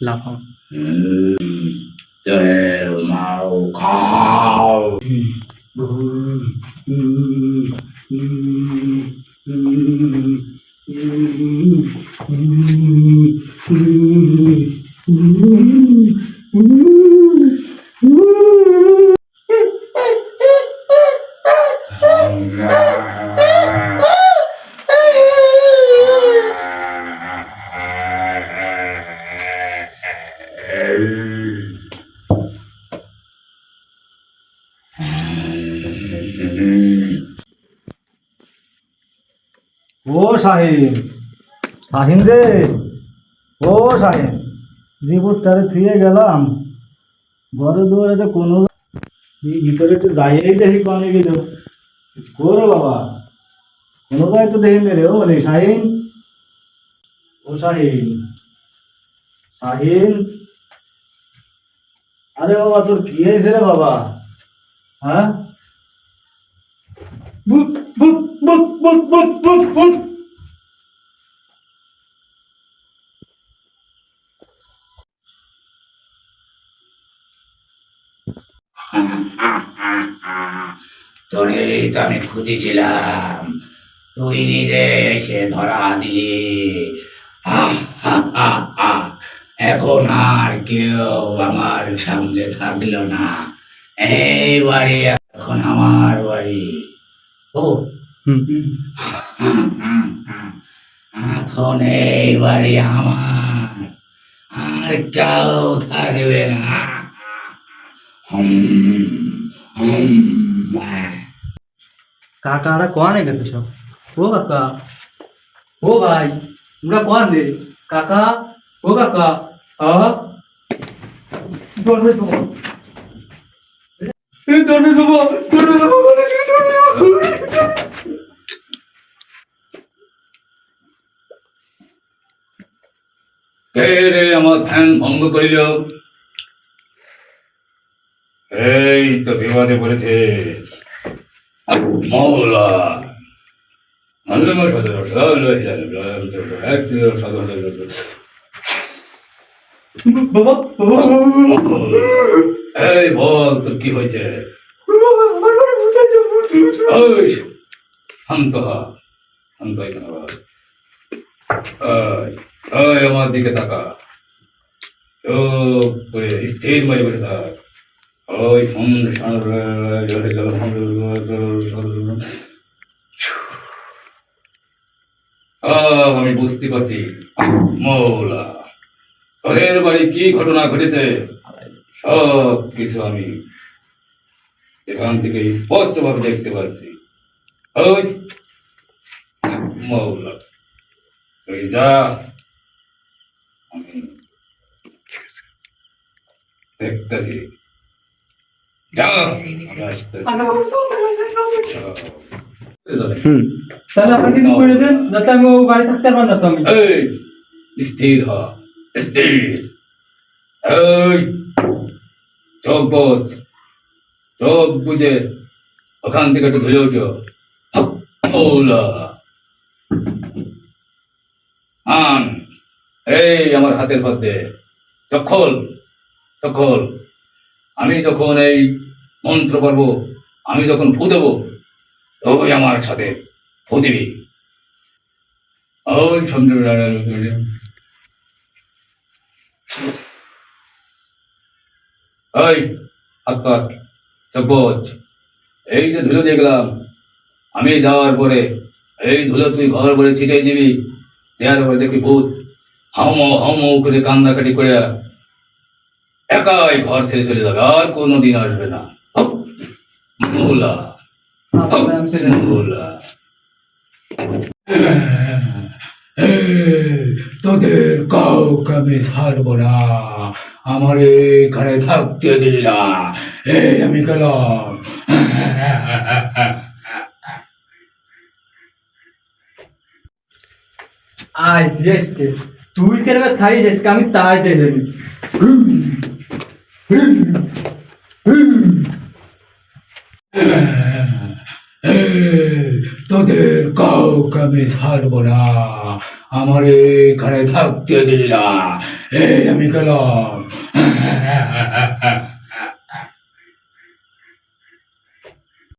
লাফাও। তেল মাও খাও। ও শাহিন, শাহিন রে, ও শাহিন, রিপোর্টটারে থুয়ে গেলাম ঘরে দুয়ারে তো কোনো ভিতরে একটু যাইয়েই দেখি কনে গেল করে বাবা, কোনো জায়গায় তো দেখি রে। ও মানে শাহিন, ও শাহিন, শাহিন, আরে বাবা তোর কি হয়েছে রে বাবা? হ্যাঁ, বুক বুক বুক বুক বুক বুক বুক। তোরে তো আমি খুঁজেছিলাম, তুই নিজে এসে ধরা দিলি। এখন আর কেউ আমার সামনে থাকলো না। এই বাড়ি এখন আমার বাড়ি। ও এখন এই বাড়ি আমার, আর কেউ থাকবে না। কাকারা কোয়ানে গেছে সব? ও কাকা, ও ভাই, তোমরা কোয়ান দে? কাকা, ও কাকা, দৌড়ে দেবো, দৌড়ে দেবো, দৌড়ে দেবো, কে রে আমার ধ্যান ভঙ্গ করিল? এই তো বিবাদে পড়েছে মৌলা। বাবা, এই বল তোর কি হয়েছে? শান্ত হ, শান্ত হই কেন? আমার দিকে তাকা, চোখ করে স্থির মারি বসে থাক। ওই আমি বুঝতে পারছি মৌলা, তোদের বাড়ি কি ঘটনা ঘটেছে সব কিছু আমি এখান থেকে স্পষ্ট ভাবে দেখতে পাচ্ছি। ওই মৌলা তুই যা, আমি দেখতেছি। যা, তাহলে আপনি কিছু করে দেন যাতে আমি ও বাড়ি থাকতে পারবো না। তো আমি স্থির হ, স্থির। এই চোখ বোঝ, চোখ বুঝে ওখান থেকে একটু ধুলে উঠো। মৌলা আন, এই আমার হাতের মধ্যে চক্ষল, চক্ষল। আমি যখন এই মন্ত্র পড়ব, আমি যখন ফু দেবো, তুই আমার সাথে ফু দিবি। ওই সন্ধ্যে ওই হাত পাত চব্বজ, এই যে ধুলো দেখলাম, আমি যাওয়ার পরে এই ধুলো তুই ঘর ভরে ছিটিয়ে দিবি। দেওয়ার পরে দেখবি ভূত হাউমাউ হাউমাউ করে কান্দাকাটি করে একাই ঘর ছেড়ে চলে যাবে, আর কোনোদিন আসবে না। মৌলা, মৌলা। তোদের কাউকে আমি ছাড়বো না, আমার এখানে থাকতে দিলি না। এই আমি গেলাম। আজকে তুই কেন খাই আজকে আমি তাই দিয়ে দেবি। তোদের কাউকে আমি ছাড়বো না, আমার এখানে থাকতে দিলি না। এই আমি গেলাম।